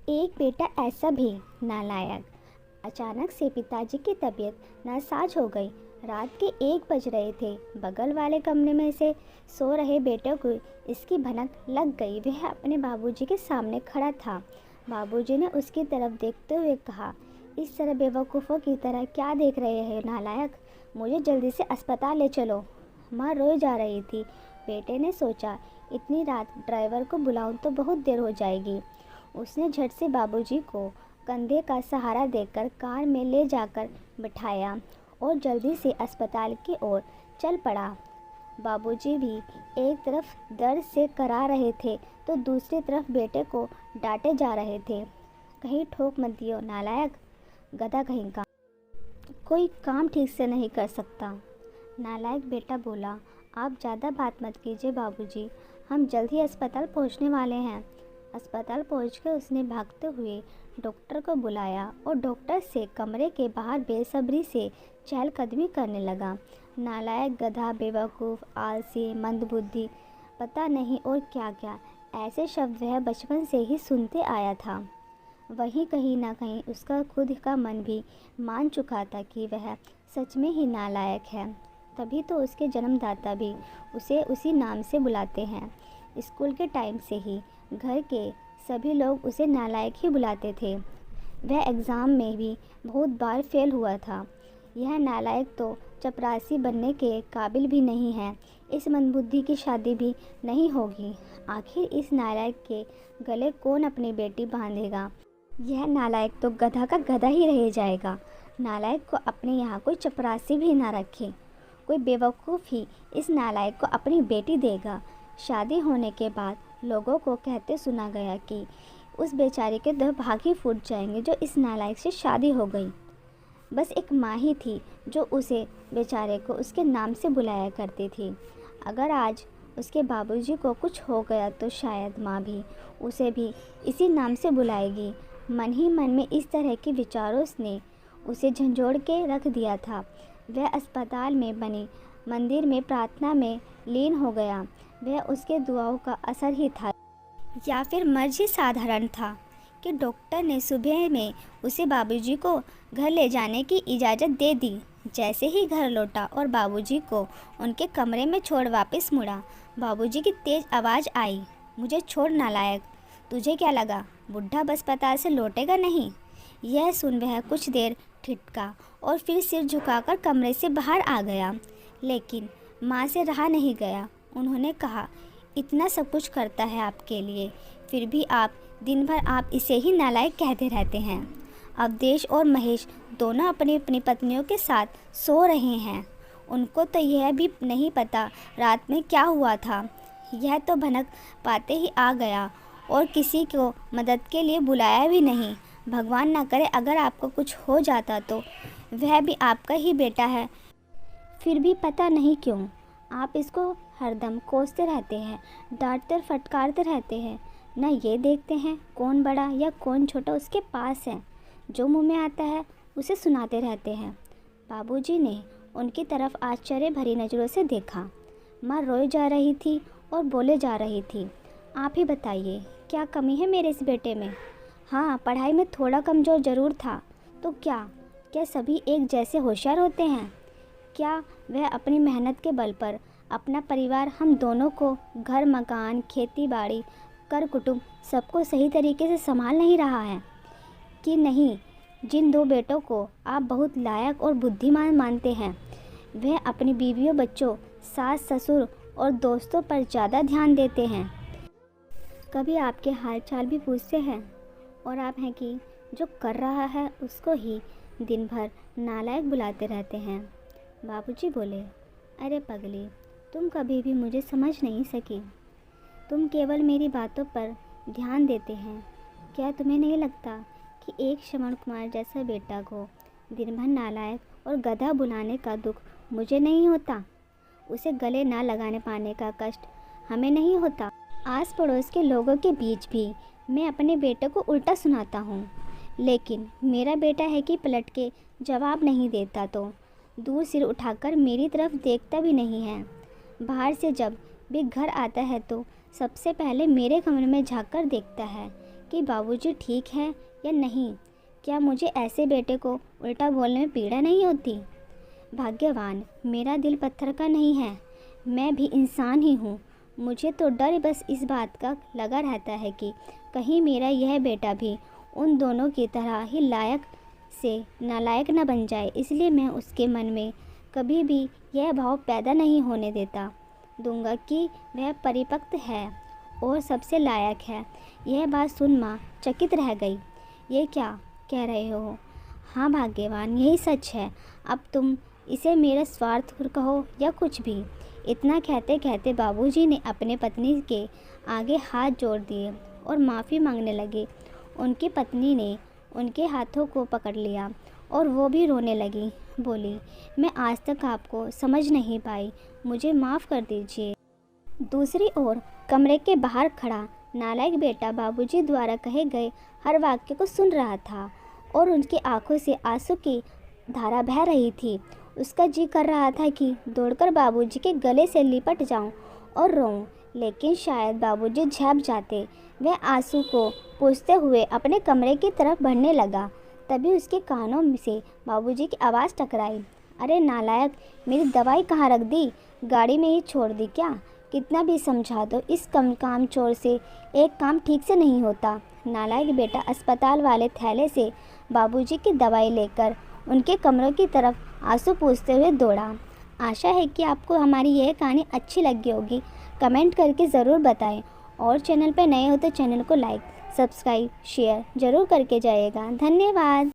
एक बेटा ऐसा भी नालायक। अचानक से पिताजी की तबीयत नासाज हो गई। रात के 1 बज रहे थे। बगल वाले कमरे में से सो रहे बेटे को इसकी भनक लग गई। वह अपने बाबूजी के सामने खड़ा था। बाबूजी ने उसकी तरफ देखते हुए कहा, इस तरह बेवकूफ़ों की तरह क्या देख रहे हैं नालायक, मुझे जल्दी से अस्पताल ले चलो। माँ रोई जा रही थी। बेटे ने सोचा, इतनी रात ड्राइवर को बुलाऊं तो बहुत देर हो जाएगी। उसने झट से बाबूजी को कंधे का सहारा देकर कार में ले जाकर बिठाया और जल्दी से अस्पताल की ओर चल पड़ा। बाबूजी भी एक तरफ दर्द से करा रहे थे तो दूसरी तरफ बेटे को डांटे जा रहे थे। कहीं ठोक मत दियो नालायक, गधा कहीं का, कोई काम ठीक से नहीं कर सकता। नालायक बेटा बोला, आप ज़्यादा बात मत कीजिए बाबूजी, हम जल्द ही अस्पताल पहुंचने वाले हैं। अस्पताल पहुंचकर उसने भागते हुए डॉक्टर को बुलाया और डॉक्टर से कमरे के बाहर बेसब्री से चहलकदमी करने लगा। नालायक, गधा, बेवकूफ़, आलसी, मंदबुद्धि, पता नहीं और क्या क्या ऐसे शब्द वह बचपन से ही सुनते आया था। वहीं कहीं ना कहीं उसका खुद का मन भी मान चुका था कि वह सच में ही नालायक है। तभी तो उसके जन्मदाता भी उसे उसी नाम से बुलाते हैं। स्कूल के टाइम से ही घर के सभी लोग उसे नालायक ही बुलाते थे। वह एग्ज़ाम में भी बहुत बार फेल हुआ था। यह नालायक तो चपरासी बनने के काबिल भी नहीं है। इस मंदबुद्धि की शादी भी नहीं होगी। आखिर इस नालायक के गले कौन अपनी बेटी बांधेगा। यह नालायक तो गधा का गधा ही रह जाएगा। नालायक को अपने यहाँ कोई चपरासी भी ना रखे। कोई बेवकूफ़ ही इस नालायक को अपनी बेटी देगा। शादी होने के बाद लोगों को कहते सुना गया कि उस बेचारे के 2 भाग ही फूट जाएंगे जो इस नालायक से शादी हो गई। बस एक माँ ही थी जो उसे बेचारे को उसके नाम से बुलाया करती थी। अगर आज उसके बाबूजी को कुछ हो गया तो शायद माँ भी उसे भी इसी नाम से बुलाएगी। मन ही मन में इस तरह के विचारों ने उसे झंझोड़ के रख दिया था। वह अस्पताल में बने मंदिर में प्रार्थना में लीन हो गया। वह उसके दुआओं का असर ही था या फिर मर्ज ही साधारण था कि डॉक्टर ने सुबह में उसे बाबूजी को घर ले जाने की इजाज़त दे दी। जैसे ही घर लौटा और बाबूजी को उनके कमरे में छोड़ वापस मुड़ा, बाबूजी की तेज़ आवाज़ आई, मुझे छोड़ नालायक, तुझे क्या लगा बुढ़ा बस अस्पताल से लौटेगा नहीं। यह सुन वह कुछ देर ठिठका और फिर सिर झुकाकर कमरे से बाहर आ गया। लेकिन माँ से रहा नहीं गया। उन्होंने कहा, इतना सब कुछ करता है आपके लिए, फिर भी आप दिन भर आप इसे ही नालायक कहते रहते हैं। अवधेश और महेश दोनों अपनी अपनी पत्नियों के साथ सो रहे हैं। उनको तो यह भी नहीं पता रात में क्या हुआ था। यह तो भनक पाते ही आ गया और किसी को मदद के लिए बुलाया भी नहीं। भगवान ना करे अगर आपको कुछ हो जाता तो वह भी आपका ही बेटा है। फिर भी पता नहीं क्यों आप इसको हरदम कोसते रहते हैं, डांटते फटकारते रहते हैं। न ये देखते हैं कौन बड़ा या कौन छोटा उसके पास है। जो मुंह में आता है उसे सुनाते रहते हैं। बाबूजी ने उनकी तरफ आश्चर्य भरी नज़रों से देखा। माँ रोई जा रही थी और बोले जा रही थी, आप ही बताइए क्या कमी है मेरे इस बेटे में। हाँ, पढ़ाई में थोड़ा कमज़ोर ज़रूर था, तो क्या सभी एक जैसे होशियार होते हैं। क्या वह अपनी मेहनत के बल पर अपना परिवार, हम दोनों को, घर मकान, खेती बाड़ी, कर कुटुंब सबको सही तरीके से संभाल नहीं रहा है कि नहीं। जिन 2 बेटों को आप बहुत लायक और बुद्धिमान मानते हैं, वह अपनी बीवियों, बच्चों, सास ससुर और दोस्तों पर ज़्यादा ध्यान देते हैं। कभी आपके हाल चाल भी पूछते हैं और आप हैं कि जो कर रहा है उसको ही दिन भर नालायक बुलाते रहते हैं। बाबूजी बोले, अरे पगली, तुम कभी भी मुझे समझ नहीं सकी। तुम केवल मेरी बातों पर ध्यान देते हैं। क्या तुम्हें नहीं लगता कि एक श्रवण कुमार जैसा बेटा को दिन भर नालायक और गधा बुलाने का दुख मुझे नहीं होता? उसे गले ना लगाने पाने का कष्ट हमें नहीं होता? आस पड़ोस के लोगों के बीच भी मैं अपने बेटे को उल्टा सुनाता हूँ, लेकिन मेरा बेटा है कि पलट के जवाब नहीं देता, तो दूर सिर उठाकर मेरी तरफ देखता भी नहीं है। बाहर से जब भी घर आता है तो सबसे पहले मेरे कमरे में झांक कर देखता है कि बाबूजी ठीक है या नहीं। क्या मुझे ऐसे बेटे को उल्टा बोलने में पीड़ा नहीं होती? भाग्यवान, मेरा दिल पत्थर का नहीं है, मैं भी इंसान ही हूँ। मुझे तो डर बस इस बात का लगा रहता है कि कहीं मेरा यह बेटा भी उन दोनों की तरह ही लायक से नालायक न बन जाए, इसलिए मैं उसके मन में कभी भी यह भाव पैदा नहीं होने देता दूंगा कि वह परिपक्व है और सबसे लायक है। यह बात सुन माँ चकित रह गई। ये क्या कह रहे हो? हाँ भाग्यवान, यही सच है। अब तुम इसे मेरा स्वार्थ कहो या कुछ भी। इतना कहते कहते बाबूजी ने अपने पत्नी के आगे हाथ जोड़ दिए और माफ़ी मांगने लगे। उनकी पत्नी ने उनके हाथों को पकड़ लिया और वो भी रोने लगी। बोली, मैं आज तक आपको समझ नहीं पाई, मुझे माफ़ कर दीजिए। दूसरी ओर कमरे के बाहर खड़ा नालायक बेटा बाबूजी द्वारा कहे गए हर वाक्य को सुन रहा था और उनकी आंखों से आंसू की धारा बह रही थी। उसका जी कर रहा था कि दौड़कर बाबूजी के गले से लिपट जाऊं और रोऊं, लेकिन शायद बाबूजी झेप जाते। वह आंसू को पोंछते हुए अपने कमरे की तरफ बढ़ने लगा। तभी उसके कानों से बाबूजी की आवाज़ टकराई। अरे नालायक, मेरी दवाई कहाँ रख दी? गाड़ी में ही छोड़ दी क्या? कितना भी समझा दो, इस काम चोर से एक काम ठीक से नहीं होता। नालायक बेटा अस्पताल वाले थैले से बाबूजी की दवाई लेकर उनके कमरों की तरफ आंसू पोंछते हुए दौड़ा। आशा है कि आपको हमारी यह कहानी अच्छी लगी होगी। कमेंट करके ज़रूर बताएं और चैनल पर नए हो तो चैनल को लाइक, सब्सक्राइब, शेयर ज़रूर करके जाइएगा। धन्यवाद।